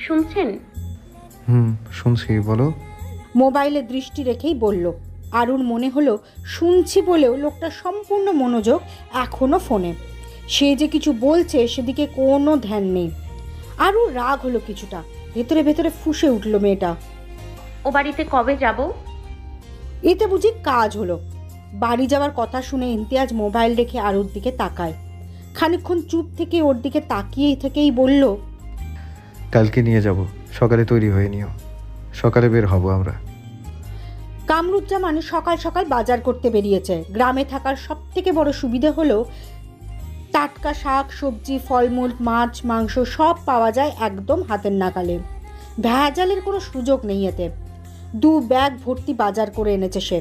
শুনছেন? শুনছি, বলো। মোবাইলে দৃষ্টি রেখেই বলল। আরুর মনে হলো শুনছি বলেও লোকটা সম্পূর্ণ মনোযোগ এখনও ফোনে। সে যে কিছু বলছে সেদিকে কোনো ধ্যান নেই। আরুর রাগ হলো কিছুটা, ভেতরে ভেতরে ফুঁসে উঠল মেয়েটা। ও বাড়িতে কবে যাব? এতে বুঝি কাজ হলো। বাড়ি যাওয়ার কথা শুনে ইমতিয়াজ মোবাইল রেখে আরুর দিকে তাকায়। খানিকক্ষণ চুপ থেকে ওর দিকে তাকিয়ে থেকেই বলল, কালকে নিয়ে যাব, সকালে তৈরি হয়ে নিও, সকালে বের হব আমরা। কামরুজ্জামান সকাল সকাল বাজার করতে বেরিয়েছে। গ্রামে থাকার সব থেকে বড় সুবিধে হলো টাটকা শাক সবজি ফলমূল মাছ মাংস সব পাওয়া যায় একদম হাতের নাগালে। ভেজালের কোনো সুযোগ নেই এতে। 2 ব্যাগ ভর্তি বাজার করে এনেছে সে।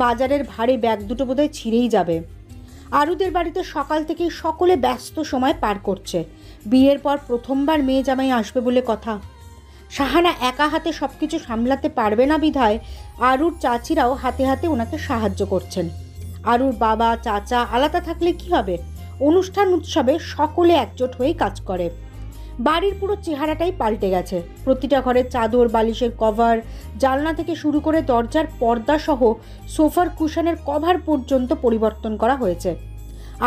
বাজারের ভারী ব্যাগ দুটো বোধহয় ছিঁড়েই যাবে। আরুদের বাড়িতে সকাল থেকেই সকলে ব্যস্ত সময় পার করছে। বিয়ের পর প্রথমবার মেয়ে জামাই আসবে বলে কথা। শাহানা একা হাতে সব কিছু সামলাতে পারবে না বিধায় আরুর চাচিরাও হাতে হাতে ওনাকে সাহায্য করছেন। আরুর বাবা চাচা আলাদা থাকলে কি হবে, অনুষ্ঠান উৎসবে সকলে একজোট হয়েই কাজ করে। বাড়ির পুরো চেহারাটাই পাল্টে গেছে। প্রতিটা ঘরের চাদর বালিশের কভার জানলা থেকে শুরু করে দরজার পর্দা সহ সোফার কুশনের কভার পর্যন্ত পরিবর্তন করা হয়েছে।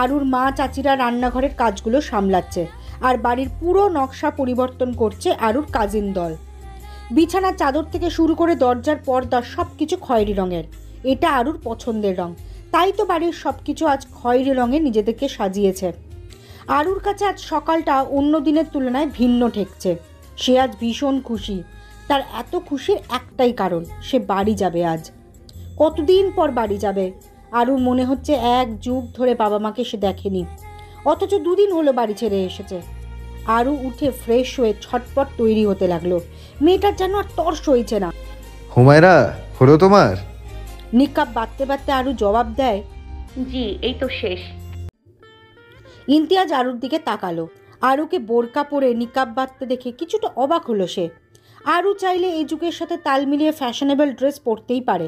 আরুর মা চাচিরা রান্নাঘরের কাজগুলো সামলাচ্ছে, আর বাড়ির পুরো নকশা পরিবর্তন করছে আরুর কাজিন দল। বিছানার চাদর থেকে শুরু করে দরজার পর্দা সব কিছু খয়েরি রঙের। এটা আরুর পছন্দের রং, তাই তো বাড়ির সব কিছু আজ খয়েরি রঙে নিজেদেরকে সাজিয়েছে। আরুর কাছে আজ সকালটা অন্য দিনের তুলনায় ভিন্ন ঠেকছে। সে আজ ভীষণ খুশি। তার এত খুশির একটাই কারণ, সে বাড়ি যাবে আজ। কতদিন পর বাড়ি যাবে। আরুর মনে হচ্ছে 1 যুগ ধরে বাবা মাকে সে দেখেনি, অথচ 2 দিন হলো বাড়ি ছেড়ে এসেছে। আরু উঠে ফ্রেশ হয়ে ছটপট তৈরি হতে লাগলো। মেয়েটার যেন আর তর্স হয়েছে না। হুমায়রা, হলো তোমার? নিকাব বাঁধতে বাঁধতে আরু জবাব দেয়, জি, এই তো শেষ। ইমতিয়াজ আরুর দিকে তাকালো। আরুকে বোরকা পরে নিকাব বাঁধতে দেখে কিছুটা অবাক হলো সে। আরু চাইলে এই যুগের সাথে তাল মিলিয়ে ফ্যাশনেবল ড্রেস পরতেই পারে,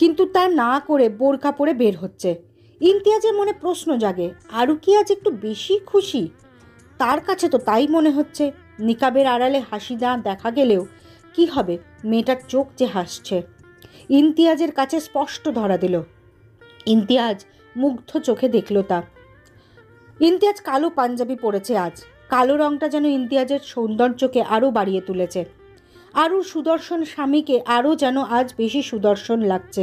কিন্তু তা না করে বোরকা পরে বের হচ্ছে। ইমতিয়াজের মনে প্রশ্ন জাগে, আরু কি আজ একটু বেশি খুশি? তার কাছে তো তাই মনে হচ্ছে। নিকাবের আড়ালে হাসি না দেখা গেলেও কি হবে, মেয়েটার চোখ যে হাসছে ইমতিয়াজের কাছে স্পষ্ট ধরা দিল। ইমতিয়াজ মুগ্ধ চোখে দেখল তা। ইমতিয়াজ কালো পাঞ্জাবি পরেছে আজ। কালো রংটা যেন ইমতিয়াজের সৌন্দর্যকে আরও বাড়িয়ে তুলেছে। আরও সুদর্শন স্বামীকে আরও যেন আজ বেশি সুদর্শন লাগছে।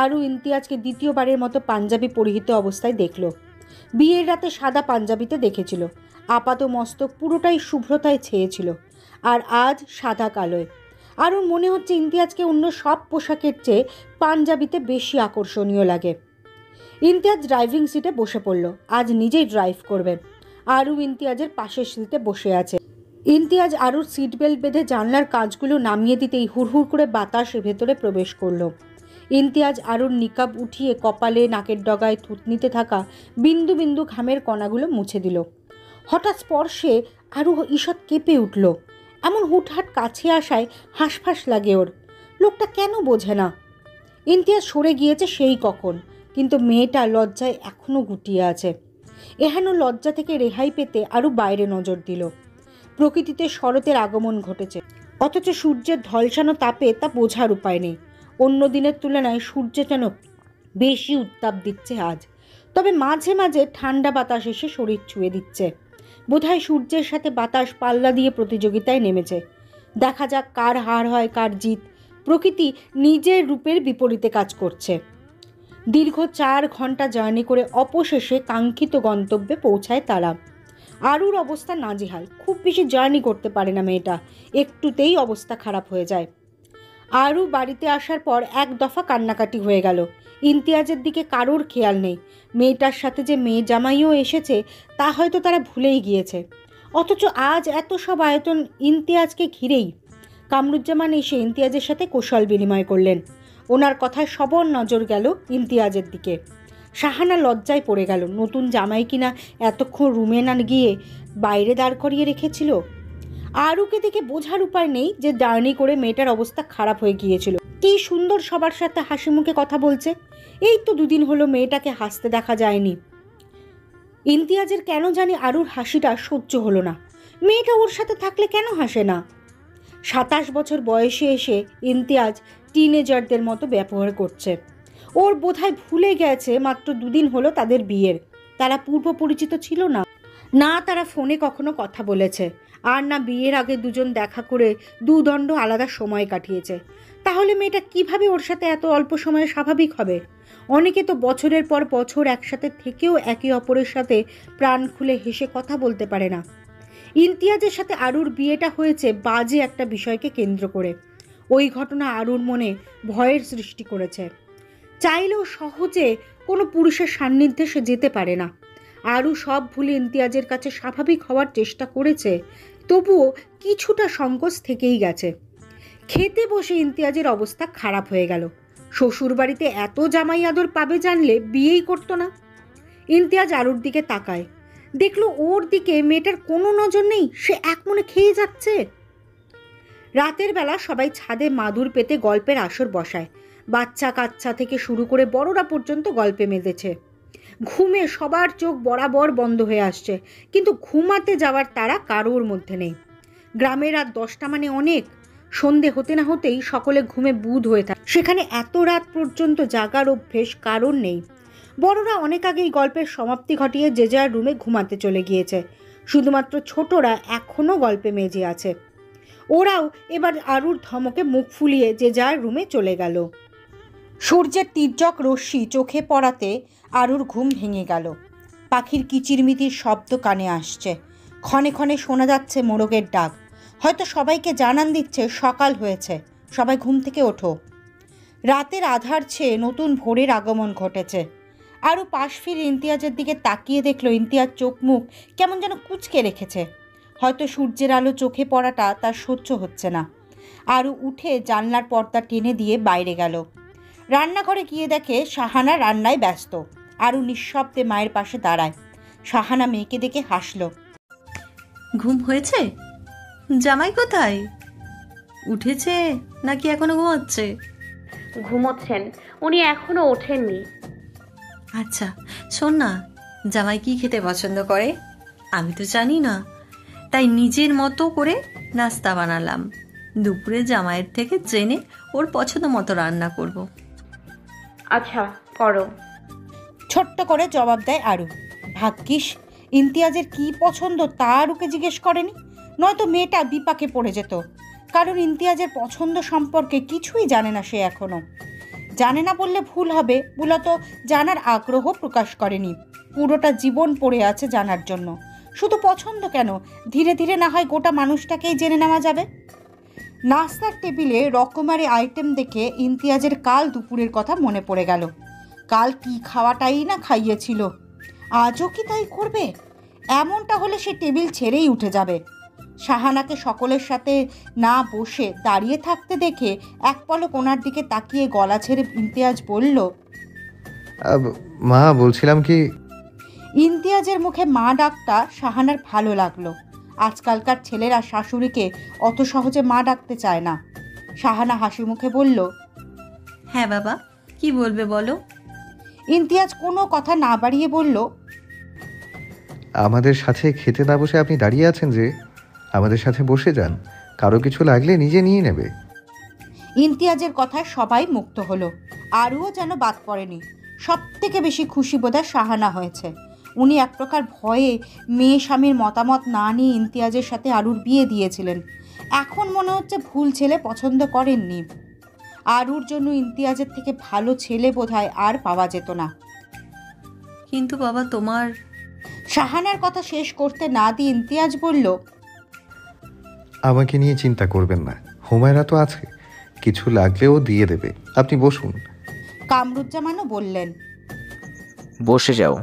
আরও ইমতিয়াজকে দ্বিতীয়বারের মতো পাঞ্জাবি পরিহিত অবস্থায় দেখল। বিয়ের রাতে সাদা পাঞ্জাবিতে দেখেছিল, আপাত মস্তক পুরোটাই শুভ্রতায় ছেয়েছিল, আর আজ সাদা কালোয়। আরও মনে হচ্ছে ইমতিয়াজকে অন্য সব পোশাকের চেয়ে পাঞ্জাবিতে বেশি আকর্ষণীয় লাগে। ইমতিয়াজ ড্রাইভিং সিটে বসে পড়ল। আজ নিজেই ড্রাইভ করবে। আরু ইমতিয়াজের পাশের সিটে বসে আছে। ইমতিয়াজ আরুর সিট বেল্ট বেঁধে জানলার কাঁচগুলো নামিয়ে দিতেই হুড়হুড় করে বাতাস ভেতরে প্রবেশ করলো। ইমতিয়াজ আরুর নিকাব উঠিয়ে কপালে নাকের ডগায় থুতনিতে থাকা বিন্দু বিন্দু ঘামের কণাগুলো মুছে দিল। হঠাৎ স্পর্শে আরু ঈষৎ কেঁপে উঠল। এমন হুটহাট কাছে আসায় হাঁসফাঁস লাগে ওর। লোকটা কেন বোঝে না? ইমতিয়াজ সরে গিয়েছে সেই কখন, কিন্তু মেয়েটা লজ্জায় এখনও গুটিয়ে আছে। এহেন লজ্জা থেকে রেহাই পেতে আরও বাইরে নজর দিল। প্রকৃতিতে শরতের আগমন ঘটেছে, অথচ সূর্যের ঢলসানো তাপে তা বোঝার উপায় নেই। অন্য দিনের তুলনায় সূর্য যেন বেশি উত্তাপ দিচ্ছে আজ। তবে মাঝে মাঝে ঠান্ডা বাতাস এসে শরীর ছুঁয়ে দিচ্ছে। বোধহয় সূর্যের সাথে বাতাস পাল্লা দিয়ে প্রতিযোগিতায় নেমেছে। দেখা যাক কার হার হয় কার জিত। প্রকৃতি নিজের রূপের বিপরীতে কাজ করছে। দীর্ঘ 4 ঘন্টা জার্নি করে অবশেষে কাঙ্ক্ষিত গন্তব্যে পৌঁছায় তারা। আরুর অবস্থা নাজেহাল। খুব বেশি জার্নি করতে পারে না মেয়েটা, একটুতেই অবস্থা খারাপ হয়ে যায়। আরু বাড়িতে আসার পর 1 দফা কান্নাকাটি হয়ে গেল। ইমতিয়াজের দিকে কারোর খেয়াল নেই। মেয়েটার সাথে যে মেয়ে জামাইও এসেছে তা হয়তো তারা ভুলেই গিয়েছে। অথচ আজ এত সব আয়তন ইমতিয়াজকে ঘিরেই। কামরুজ্জামান এসে ইমতিয়াজের সাথে কুশল বিনিময় করলেন। ওনার কথায় সবার নজর গেল ইমতিয়াজের দিকে। শাহানা লজ্জায় পড়ে গেল। নতুন জামাই কিনা এতক্ষণ রুমে না গিয়ে বাইরে দাঁড় করিয়ে রেখেছিল। আরুকে দেখে বোঝার উপায় নেই যে জার্নি করে মেয়েটার অবস্থা খারাপ হয়ে গিয়েছিল। কি সুন্দর সবার সাথে হাসি মুখে কথা বলছে। এই তো 2 দিন হলো মেয়েটাকে হাসতে দেখা যায়নি। ইমতিয়াজের কেন জানি আরুর হাসিটা সহ্য হলো না। মেয়েটা ওর সাথে থাকলে কেন হাসে না? 27 বছর বয়সে এসে ইমতিয়াজ টিনেজারদের মতো ব্যবহার করছে। ওর বোধহয় ভুলে গেছে মাত্র 2 দিন হলো তাদের বিয়ের। তারা পূর্ব পরিচিত ছিল না, না তারা ফোনে কখনো কথা বলেছে, আর না বিয়ের আগে দুজন দেখা করে দুদণ্ড আলাদা সময় কাটিয়েছে। তাহলে মেয়েটা কিভাবে ওর সাথে এত অল্প সময়ে স্বাভাবিক হবে? অনেকে তো বছরের পর বছর একসাথে থেকেও একে অপরের সাথে প্রাণ খুলে হেসে কথা বলতে পারে না। ইমতিয়াজের সাথে আরুর বিয়েটা হয়েছে বাজে একটা বিষয়কে কেন্দ্র করে। ওই ঘটনা আরুর মনে ভয়ের সৃষ্টি করেছে। চাইলেও সহজে কোনো পুরুষের সান্নিধ্যে সে যেতে পারে না। আরু সব ভুলে ইমতিয়াজের কাছে স্বাভাবিক হওয়ার চেষ্টা করেছে, তবুও কিছুটা সংকোচ থেকেই গেছে। খেতে বসে ইমতিয়াজের অবস্থা খারাপ হয়ে গেল। শ্বশুরবাড়িতে এত জামাই আদর পাবে জানলে বিয়েই করতো না। ইমতিয়াজ আরুর দিকে তাকায়, দেখলো ওর দিকে মেয়েটার কোনো নজর নেই, সে এক মনে খেয়ে যাচ্ছে। রাতের বেলা সবাই ছাদে মাদুর পেতে গল্পের আসর বসায়। বাচ্চা কাচ্চা থেকে শুরু করে বড়রা পর্যন্ত গল্পে মেতেছে। ঘুমে সবার চোখ বরাবর বন্ধ হয়ে আসছে, কিন্তু ঘুমাতে যাওয়ার তারা কারোর মধ্যে নেই। গ্রামে রাত 10টা মানে অনেক। সন্ধে হতে না হতেই সকলে ঘুমে বুঁদ হয়ে থাকে। সেখানে এত রাত পর্যন্ত জাগার অভ্যেস কারণ নেই। বড়রা অনেক আগেই গল্পের সমাপ্তি ঘটিয়ে যে যার রুমে ঘুমাতে চলে গিয়েছে। শুধুমাত্র ছোটরা এখনও গল্পে মেজে আছে। ওরাও এবার আরুর ধমকে মুখ ফুলিয়ে যে যার রুমে চলে গেল। সূর্যের তির্যক রশ্মি চোখে পড়াতে আরুর ঘুম ভেঙে গেল। পাখির কিচিরমিচির শব্দ কানে আসছে। ক্ষণে ক্ষণে শোনা যাচ্ছে মোরগের ডাক। হয়তো সবাইকে জানান দিচ্ছে সকাল হয়েছে, সবাই ঘুম থেকে ওঠো। রাতের আধার ছেয়ে নতুন ভোরের আগমন ঘটেছে। আরু পাশ ফিরে ইমতিয়াজের দিকে তাকিয়ে দেখলো ইমতিয়াজ চোখ মুখ কেমন যেন কুঁচকে রেখেছে। হয়তো সূর্যের আলো চোখে পড়াটা তার সহ্য হচ্ছে না। আরু উঠে জানলার পর্দা টেনে দিয়ে বাইরে গেল। রান্নাঘরে গিয়ে দেখে শাহানা রান্নায় ব্যস্ত। আরু নিঃশব্দে মায়ের পাশে দাঁড়ায়। শাহানা মেয়েকে দেখে হাসলো। ঘুম হয়েছে? জামাই কোথায়? উঠেছে নাকি এখনো ঘুমাচ্ছে? ঘুমোচ্ছেন, উনি এখনো ওঠেননি। আচ্ছা শোন না, জামাই কি খেতে পছন্দ করে আমি তো জানি না, তাই নিজের মতো করে নাস্তা বানালাম। দুপুরে জামাইয়ের থেকে জেনে ওর পছন্দ মতো রান্না করব। আচ্ছা করো। ছোট্ট করে জবাব দেয় আরু। ভাগ্যিস ইমতিয়াজের কি পছন্দ তা আরুকে জিজ্ঞেস করেনি, নয়তো মেয়েটা বিপাকে পড়ে যেত। কারণ ইমতিয়াজের পছন্দ সম্পর্কে কিছুই জানে না সে এখনো। জানে না বললে ভুল হবে, মূলত জানার আগ্রহ প্রকাশ করেনি। পুরোটা জীবন পড়ে আছে জানার জন্য। শুধু পছন্দ কেন, ধীরে ধীরে না হয় গোটা মানুষটাকেই জেনে নেওয়া যাবে। নাস্তার টেবিলে রকমারি আইটেম দেখে ইমতিয়াজের কাল দুপুরের কথা মনে পড়ে গেল। কাল কি খাওয়াটাই না খাইয়েছিল, আজও কি তাই করবে? এমনটা হলে সে টেবিল ছেড়েই উঠে যাবে। শাহানাকে সকলের সাথে না বসে দাঁড়িয়ে থাকতে দেখে এক পলক ওনার দিকে তাকিয়ে গলা ছেড়ে ইমতিয়াজ বলল, মা বলছিলাম কি। ইমতিয়াজের মুখে মা ডাকটা শাহানার ভালো লাগলো। আজকালকার ছেলেরা শাশুড়িকে অত সহজে মা ডাকতে চায় না। শাহানা হাসি মুখে বলল, হ্যাঁ বাবা, কি বলবে বলো। ইমতিয়াজ কোনো কথা না বাড়িয়ে বলল, আমাদের সাথে খেতে না বসে আপনি দাঁড়িয়ে আছেন যে, আমাদের সাথে বসে যান, কারো কিছু লাগলে নিজে নিয়ে নেবে। ইমতিয়াজের কথায় সবাই মুক্ত হলো। আরুও যেন বাদ পড়েনি। সব থেকে বেশি খুশি বোধহয় শাহানা হয়েছে। উনি এক প্রকার ভয়ে মেয়ে স্বামীর মতামত না নিয়ে ইমতিয়াজের সাথে আরুর বিয়ে দিয়েছিলেন। এখন মনে হচ্ছে ভুল ছেলে পছন্দ করেননি। আরুর জন্য ইমতিয়াজের থেকে ভালো ছেলে বোধহয় আর পাওয়া যেত না। কিন্তু বাবা তোমার। শাহানার কথা শেষ করতে না দিয়ে ইমতিয়াজ বলল, আমাকে নিয়ে চিন্তা করবেন না, হুমায়রা তো আছে, কিছু লাগলেও দিয়ে দেবে, আপনি বসুন। কামরুজ্জামানও বললেন। বসে যাও।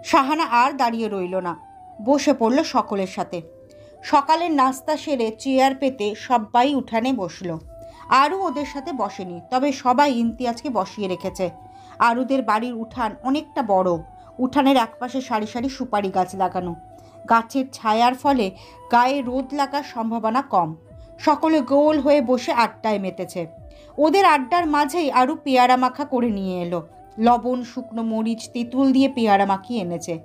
শাহানা আর দাঁড়িয়ে রইল না, বসে পড়ল সকলের সাথে। সকালের নাস্তা সেরে চেয়ার পেতে সবাই উঠানে বসলো। আরু ওদের সাথে বসেনি, তবে সবাই ইমতিয়াজকে বসিয়ে রেখেছে। আরুদের বাড়ির উঠান অনেকটা বড়। উঠানের একপাশে সারি সারি সুপারি গাছ লাগানো। গাছের ছায়ার ফলে গায়ে রোদ লাগার সম্ভাবনা কম। সকলে গোল হয়ে বসে আড্ডায় মেতেছে। ওদের আড্ডার মাঝেই আরু পেয়ারা মাখা করে নিয়ে এলো। লবণ, শুকনো মরিচ, তেঁতুল দিয়ে পেয়ারা মাখিয়ে এনেছে।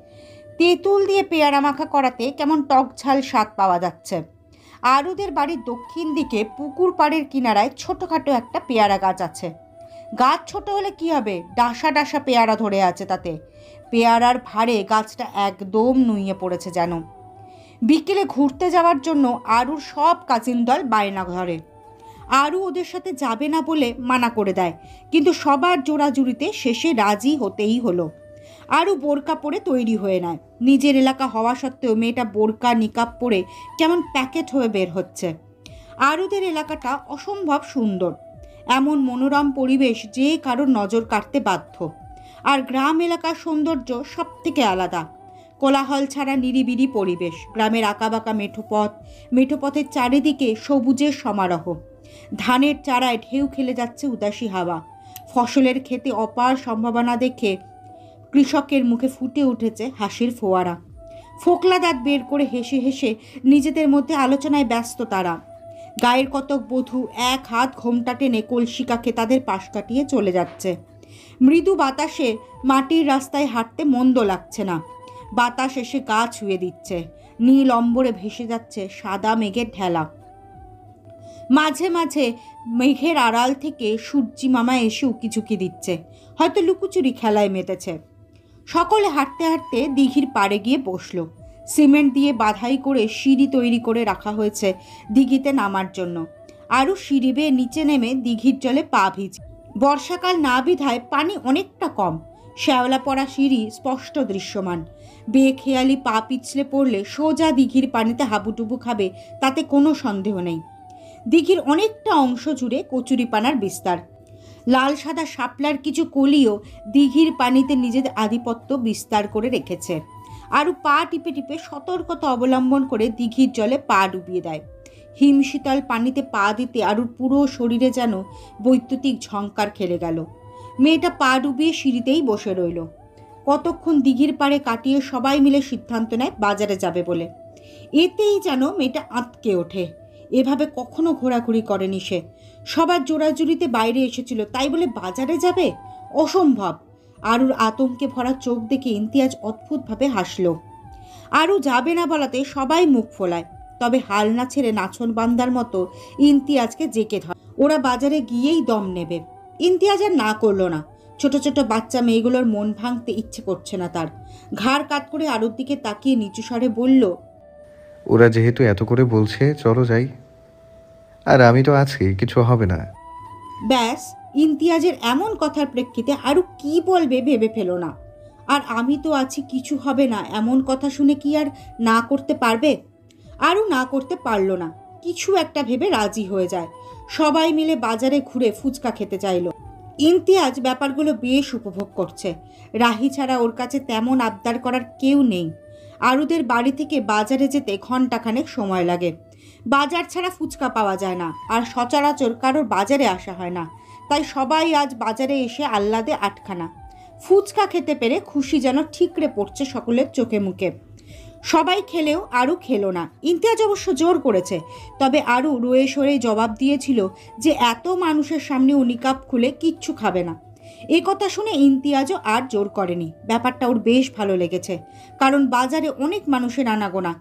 তেঁতুল দিয়ে পেয়ারা মাখা করাতে কেমন টক ঝাল স্বাদ পাওয়া যাচ্ছে। আরুদের বাড়ির দক্ষিণ দিকে পুকুর পাড়ের কিনারায় ছোটোখাটো একটা পেয়ারা গাছ আছে। গাছ ছোট হলে কি হবে, ডাসা ডাসা পেয়ারা ধরে আছে তাতে। পেয়ারার ভারে গাছটা একদম নুইয়ে পড়েছে যেন। বিকেলে ঘুরতে যাওয়ার জন্য আরুর সব কাজিন দল বায়না ধরে। আরু ওদের সাথে যাবে না বলে মানা করে দেয়, কিন্তু সবার জোড়াজুড়িতে শেষে রাজি হতেই হলো। আরু বোরকা পরে তৈরি হয়ে নেয়। নিজের এলাকা হওয়া সত্ত্বেও মেয়েটা বোরকা নিকাব পরে কেমন প্যাকেট হয়ে বের হচ্ছে। আরুদের এলাকাটা অসম্ভব সুন্দর, এমন মনোরম পরিবেশ যে কারোর নজর কাটতে বাধ্য। আর গ্রাম এলাকার সৌন্দর্য সব থেকে আলাদা, কোলাহল ছাড়া নিরিবিলি পরিবেশ। গ্রামের আঁকাবাঁকা মেঠোপথের চারিদিকে সবুজের সমারোহ। ধানের চারায় ঢেউ খেলে যাচ্ছে উদাসী হাওয়া। ফসলের ক্ষেতে অপার সম্ভাবনা দেখে কৃষকের মুখে ফুটে উঠেছে হাসির ফোয়ারা। ফোকলা দাঁত বের করে হেসে হেসে নিজেদের মধ্যে আলোচনায় ব্যস্ত তারা। গায়ের কতক বধূ এক হাত ঘোমটা টেনে কলসিকাকে তাদের পাশ কাটিয়ে চলে যাচ্ছে। মৃদু বাতাসে মাটির রাস্তায় হাঁটতে মন্দ লাগছে না। বাতাস এসে গা ছুঁয়ে দিচ্ছে। নীল অম্বরে ভেসে যাচ্ছে সাদা মেঘের ঠেলা। মাঝে মাঝে মেঘের আড়াল থেকে সূর্যি মামা এসে উকিঝুঁকি দিচ্ছে, হয়তো লুকোচুরি খেলায় মেতেছে। সকলে হাঁটতে হাঁটতে দিঘির পাড়ে গিয়ে বসলো। সিমেন্ট দিয়ে বাধাই করে সিঁড়ি তৈরি করে রাখা হয়েছে দিঘিতে নামার জন্য। আরও সিঁড়ি বেয়ে নিচে নেমে দিঘির জলে পা ভিজে। বর্ষাকাল না বিধায় পানি অনেকটা কম। শ্যাওলা পড়া সিঁড়ি স্পষ্ট দৃশ্যমান। বেখেয়ালি পা পিছলে পড়লে সোজা দিঘির পানিতে হাবুডুবু খাবে, তাতে কোনো সন্দেহ নেই। দিঘির অনেকটা অংশ জুড়ে কচুরিপানার বিস্তার। লাল সাদা শাপলার কিছু কলিও দিঘির পানিতে নিজেদের আধিপত্য বিস্তার করে রেখেছে। আরও পা টিপে টিপে সতর্কতা অবলম্বন করে দিঘির জলে পা ডুবিয়ে দেয়। হিমশীতল পানিতে পা দিতে আরুর পুরো শরীরে যেন বৈদ্যুতিক ঝংকার খেলে গেল। মেয়েটা পা ডুবিয়ে সিঁড়িতেই বসে রইল। কতক্ষণ দিঘির পাড়ে কাটিয়ে সবাই মিলে সিদ্ধান্ত নেয় বাজারে যাবে বলে। এতেই যেন মেয়েটা আঁতকে ওঠে। এভাবে কখনো ঘোরাঘুরি করেনি সে। সবার জোড়াজুড়িতে বাইরে এসেছিল, তাই বলে বাজারে যাবে? অসম্ভব। আরুর আতঙ্কে ভরা চোখ দেখে ইমতিয়াজ অদ্ভুতভাবে হাসল। আরু যাবে না বলাতে সবাই মুখ ফোলায়, তবে হাল না ছেড়ে নাছন বান্দার মতো ইমতিয়াজকে জেকে ধরে। ওরা বাজারে গিয়েই দম নেবে। ইমতিয়াজ আর না করলো না। ছোট ছোট বাচ্চা মেয়েগুলোর মন ভাঙতে ইচ্ছে করছে না তার। ঘাড় কাত করে আরুর দিকে তাকিয়ে নিচু স্বরে বলল, ওরা যেহেতু এত করে বলছে চলো যাই, আর আমি তো আছি, কিছু হবে না। ব্যাস, ইমতিয়াজের এমন কথার প্রেক্ষিতে আরও কি বলবে ভেবে ফেলো না। আর আমি তো আছি, কিছু হবে না, এমন কথা শুনে কি আর না করতে পারবে? আরও না করতে পারল না। কিছু একটা ভেবে রাজি হয়ে যায়। সবাই মিলে বাজারে ঘুরে ফুচকা খেতে চাইল। ইমতিয়াজ ব্যাপারগুলো বেশ উপভোগ করছে। রাহি ছাড়া ওর কাছে তেমন আবদার করার কেউ নেই। আরুদের বাড়ি থেকে বাজারে যেতে ঘন্টাখানেক সময় লাগে। বাজার ছাড়া ফুচকা পাওয়া যায় না, আর সচরাচর কারোর বাজারে আসা হয় না। তাই সবাই আজ বাজারে এসে আহ্লাদে আটখানা। ফুচকা খেতে পেরে খুশি যেন ঠিকরে পড়ছে সকলের চোখে মুখে। সবাই খেলেও আরু খেলো না। ইমতিয়াজ অবশ্য জোর করেছে, তবে আরু রয়ে সরে জবাব দিয়েছিল যে এত মানুষের সামনে ও নিকাব খুলে কিচ্ছু খাবে না। এ কথা শুনে ইমতিয়াজও আর জোর করেনি। ব্যাপারটা ওর বেশ ভালো লেগেছে, কারণ বাজারে অনেক মানুষের আনাগোনা।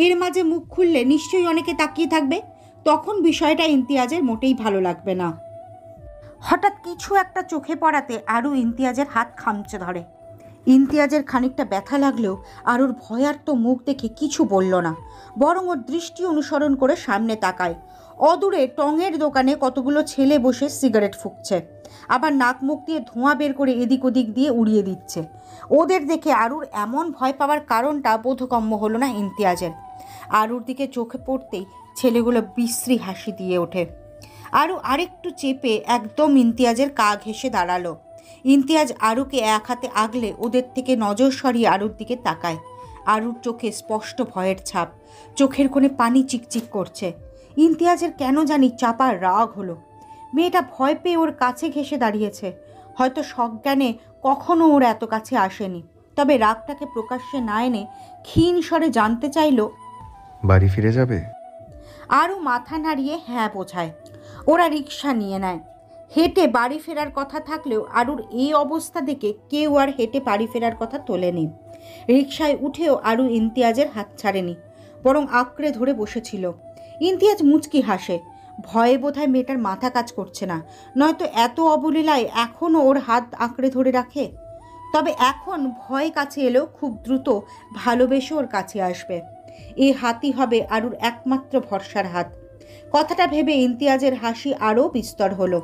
এর মাঝে মুখ খুললে নিশ্চয়ই অনেকে তাকিয়ে থাকবে, তখন বিষয়টা ইমতিয়াজের মোটেই ভালো লাগবে না। হঠাৎ কিছু একটা চোখে পড়াতে আরু ইমতিয়াজের হাত খামচে ধরে। ইমতিয়াজের খানিকটা ব্যথা লাগলেও আরুর ভয়ার্ত মুখ দেখে কিছু বলল না, বরং ওর দৃষ্টি অনুসরণ করে সামনে তাকায়। অদূরে টঙের দোকানে কতগুলো ছেলে বসে সিগারেট ফুঁকছে, আবার নাক মুখ দিয়ে ধোঁয়া বের করে এদিক ওদিক দিয়ে উড়িয়ে দিচ্ছে। ওদের দেখে আরুর এমন ভয় পাওয়ার কারণটা বোধগম্য হলো না ইমতিয়াজের। আরুর দিকে চোখে পড়তেই ছেলেগুলো বিশ্রী হাসি দিয়ে ওঠে। আরু আরেকটু চেপে একদম ইমতিয়াজের কা ঘেঁষে দাঁড়ালো। ইমতিয়াজ আরুকে এক হাতে আগলে ওদের থেকে নজর সরিয়ে আরুর দিকে তাকায়। আরুর চোখে স্পষ্ট ভয়ের ছাপ, চোখের কোণে পানি চিকচিক করছে। ইমতিয়াজের কেন জানি চাপা রাগ হলো। মেয়েটা ভয় পেয়ে ওর কাছে ঘেঁষে দাঁড়িয়েছে। হয়তো সজ্ঞানে কখনো ওর এত কাছে আসেনি। তবে রাগটাকে প্রকাশ্যে না এনে ক্ষীণ স্বরে জানতে চাইল, বাড়ি ফিরে যাবে? আরও মাথা নাড়িয়ে হ্যাঁ বোঝায়। ওরা রিক্সা নিয়ে নেয়। হেঁটে বাড়ি ফেরার কথা থাকলেও আরুর এই অবস্থা দেখে কেউ আর হেঁটে বাড়ি ফেরার কথা তোলেনি। রিকশায় উঠেও আরু ইমতিয়াজের হাত ছাড়েনি, বরং আঁকড়ে ধরে বসেছিল। ইমতিয়াজ মুচকি হাসে। ভয়ে বোধহয় মেয়েটার মাথা কাজ করছে না, নয়তো এত অবলীলায় এখনও ওর হাত আঁকড়ে ধরে রাখে। তবে এখন ভয় কাছে এলেও খুব দ্রুত ভালোবেসে ওর কাছে আসবে। এই হাতই হবে আরুর একমাত্র ভরসার হাত। কথাটা ভেবে ইমতিয়াজের হাসি আরও বিস্তর হলো।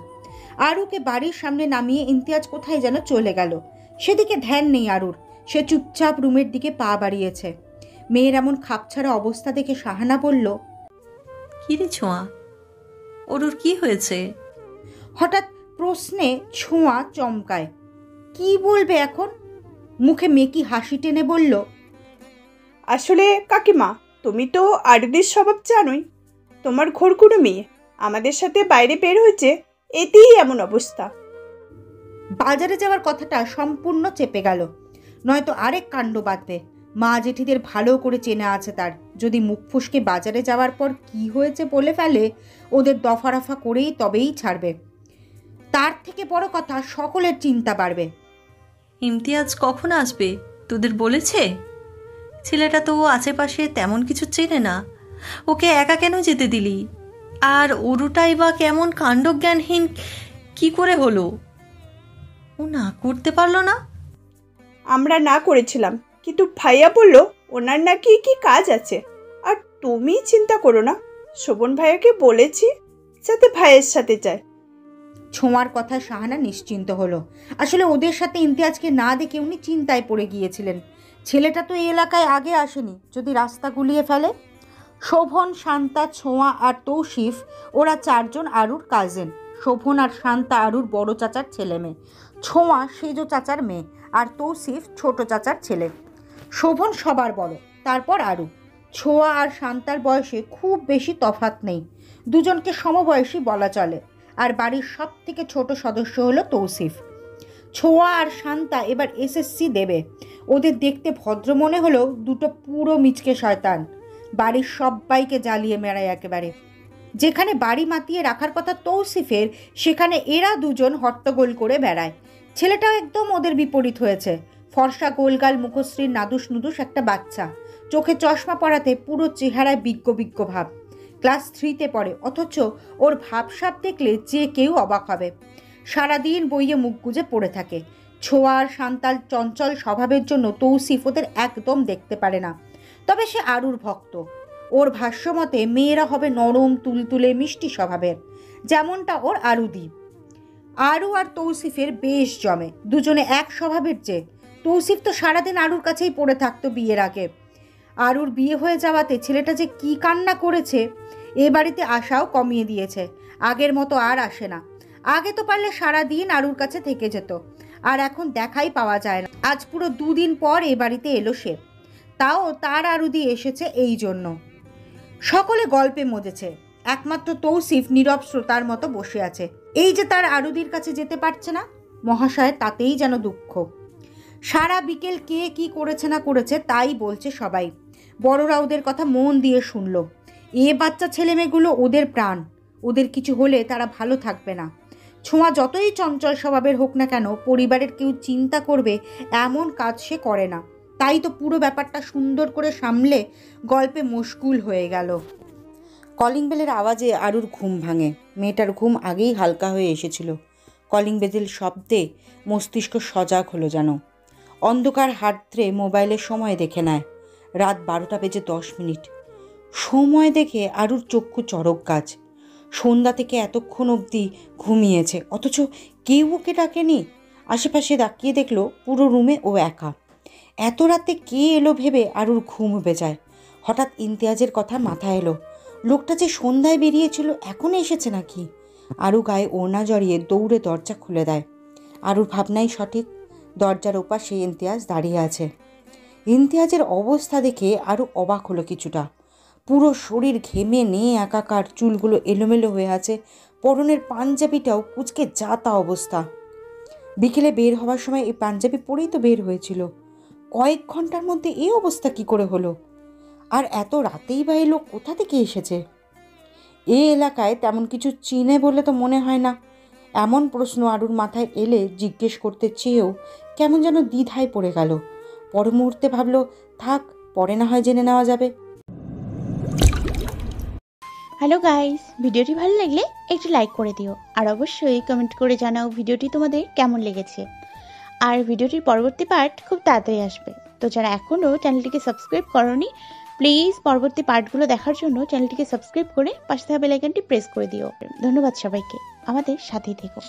আরুকে বাড়ির সামনে নামিয়ে ইমতিয়াজ কোথায় যেন চলে গেল। সেদিকে ধ্যান নেই আরুর। সে চুপচাপ রুমের দিকে পা বাড়িয়েছে। মেয়ের এমন খাপছাড়া অবস্থা দেখে শাহানা বলল, কি রে ছোঁয়া, ওর কি হয়েছে? হঠাৎ প্রশ্নে ছোঁয়া চমকায়। কি বলবে এখন? মুখে মেকি হাসি টেনে বলল, আসলে কাকিমা, তুমি তো আরুদের স্বভাব জানোই। তোমার ঘরকুনো মেয়ে আমাদের সাথে বাইরে বের হয়েছে, এতেই এমন অবস্থা। বাজারে যাওয়ার কথাটা সম্পূর্ণ চেপে গেল, নয়তো আরেক কাণ্ড বাঁধবে। মা জেঠিদের ভালো করে চেনা আছে তার। যদি মুখ ফুসকে বাজারে যাওয়ার পর কি হয়েছে বলে ফেলে, ওদের দফারফা করেই তবেই ছাড়বে। তার থেকে বড় কথা, সকলের চিন্তা বাড়বে। ইমতিয়াজ কখন আসবে তোদের বলেছে? ছেলেটা তো আশেপাশে তেমন কিছু চেনে না, ওকে একা কেন যেতে দিলি? আর অরুটাই বা কেমন কাণ্ডজ্ঞানহীন কি করে হলো? ও না করতে পারলো না? আমরা না করেছিলাম, কিন্তু ভাইয়া বলল ওনার নাকি কি কাজ আছে। আর তুমি চিন্তা করো না, শোভন ভাইয়াকে বলেছি যাতে ভাইয়ের সাথে যায়। ছোঁয়ার কথায় শাহানা নিশ্চিন্ত হলো। আসলে ওদের সাথে ইমতিয়াজকে না দেখে উনি চিন্তায় পড়ে গিয়েছিলেন। ছেলেটা তো এই এলাকায় আগে আসেনি, যদি রাস্তা গুলিয়ে ফেলে। শোভন, শান্তা, ছোঁয়া আর তৌসিফ, ওরা চারজন আরুর কাজিন। শোভন আর শান্তা আরুর বড় চাচার ছেলে মেয়ে। ছোঁয়া সেজ চাচার মেয়ে, আর তৌসিফ ছোট চাচার ছেলে। শোভন সবার বড়, তারপর আরু। ছোঁয়া আর শান্তার বয়সে খুব বেশি তফাৎ নেই, দুজনকে সমবয়সী বলা চলে। আর বাড়ির সব থেকে ছোট সদস্য হলো তৌসিফ। ছোঁয়া আর শান্তা এবার এসএসসি দেবে। ওদের দেখতে ভদ্র মনে হলেও দুটো পুরো মিচকে শয়তান। বাড়ির সবাইকে জ্বালিয়ে মেরায় একেবারে। যেখানে বাড়ি মাতিয়ে রাখার কথা তৌসিফের, সেখানে এরা দুজন হট্টগোল করে বেড়ায়। ছেলেটাও একদম ওদের বিপরীত হয়েছে। ফর্সা গোলগাল মুখশ্রীর নাদুস নুদুস একটা বাচ্চা, চোখে চশমা পরাতে পুরো চেহারায় বিজ্ঞ বিজ্ঞ ভাব। ক্লাস 3-তে পড়ে, অথচ ওর ভাবসাব দেখলে যে কেউ অবাক হবে। সারাদিন বইয়ে মুখ গুজে পড়ে থাকে। ছোঁয়া আর শান্তাল চঞ্চল স্বভাবের জন্য তৌসিফ ওদের একদম দেখতে পারে না। তবে সে আরুর ভক্ত। ওর ভাষ্যমতে মেয়েরা হবে নরম, তুলতুলে, মিষ্টি স্বভাবের, যেমনটা ওর আরুদি। আরু আর তৌসিফের বেশ জমে, দুজনে এক স্বভাবের। যে তৌসিফ তো সারাদিন আরুর কাছেই পড়ে থাকতো বিয়ের আগে। আরুর বিয়ে হয়ে যাওয়াতে ছেলেটা যে কি কান্না করেছে, এ বাড়িতে আসাও কমিয়ে দিয়েছে। আগের মতো আর আসে না। আগে তো পারলে সারাদিন আরুর কাছে থেকে যেত, আর এখন দেখাই পাওয়া যায় না। আজ পুরো 2 দিন পর এ বাড়িতে এলো সে, তাও তার আরুদি এসেছে এই জন্য। সকলে গল্পে মজেছে, একমাত্র তৌসিফ নীরব শ্রোতার মতো বসে আছে। এই যে তার আরুদির কাছে যেতে পারছে না, মহাশয় তাতেই যেন দুঃখ। সারা বিকেল কে কি করেছে না করেছে তাই বলছে সবাই। বড়রা ওদের কথা মন দিয়ে শুনল। এ বাচ্চা ছেলেমেয়েগুলো ওদের প্রাণ, ওদের কিছু হলে তারা ভালো থাকবে না। ছোঁয়া যতই চঞ্চল স্বভাবের হোক না কেন, পরিবারের কেউ চিন্তা করবে এমন কাজ সে করে না। তাই তো পুরো ব্যাপারটা সুন্দর করে সামলে গল্পে মশগুল হয়ে গেল। কলিং বেলের আওয়াজে আরুর ঘুম ভাঙে। মেয়েটার ঘুম আগেই হালকা হয়ে এসেছিল। কলিং বেলের শব্দে মস্তিষ্ক সজাগ হলো যেন। অন্ধকার হাত ধরে মোবাইলের সময় দেখে নেয়। রাত 12টা বেজে 10 মিনিট। সময় দেখে আরুর চক্ষু চড়ক গাছ। সন্ধ্যা থেকে এতক্ষণ অবধি ঘুমিয়েছে, অথচ কেউ ওকে ডাকেনি। আশেপাশে তাকিয়ে দেখলো পুরো রুমে ও একা। এত রাতে কে এলো ভেবে আরুর ঘুম উবে যায়। হঠাৎ ইমতিয়াজের কথা মাথায় এলো। লোকটা যে সন্ধ্যায় বেরিয়েছিল এখন এসেছে নাকি? আরু গায়ে ওড়না জড়িয়ে দৌড়ে দরজা খুলে দেয়। আরুর ভাবনাই সঠিক। দরজার ওপাশে ইমতিয়াজ দাঁড়িয়ে আছে। ইমতিয়াজের অবস্থা দেখে আরু অবাক হলো কিছুটা। পুরো শরীর ঘেমে নিয়ে একাকার, চুলগুলো এলোমেলো হয়ে আছে, পরনের পাঞ্জাবিটাও কুচকে যা তা অবস্থা। বিকেলে বের হওয়ার সময় এই পাঞ্জাবি পরেই তো বের হয়েছিল। কয়েক ঘন্টার মধ্যে এই অবস্থা কি করে হলো? আর এত রাতেই বা এই লোক কোথা থেকে এসেছে? এই এলাকায় তেমন কিছু চিনে বলে তো মনে হয় না। এমন প্রশ্ন আরুর মাথায় এলে জিজ্ঞেস করতে চেয়েও কেমন যেন দ্বিধায় পড়ে গেল। পর মুহূর্তে ভাবলো থাক, পরে না হয় জেনে নেওয়া যাবে। হ্যালো গাইস, ভিডিওটি ভালো লাগলে একটু লাইক করে দিও আর অবশ্যই কমেন্ট করে জানাও ভিডিওটি তোমাদের কেমন লেগেছে। আর ভিডিওটির পরবর্তী পার্ট খুব তাড়াতাড়ি আসবে, তো যারা এখনও চ্যানেলটিকে সাবস্ক্রাইব করোনি প্লিজ পরবর্তী পার্টগুলো দেখার জন্য চ্যানেলটিকে সাবস্ক্রাইব করে পাশে থাকা বেল আইকনটি প্রেস করে দিও। ধন্যবাদ সবাইকে, আমাদের সাথেই থেকো।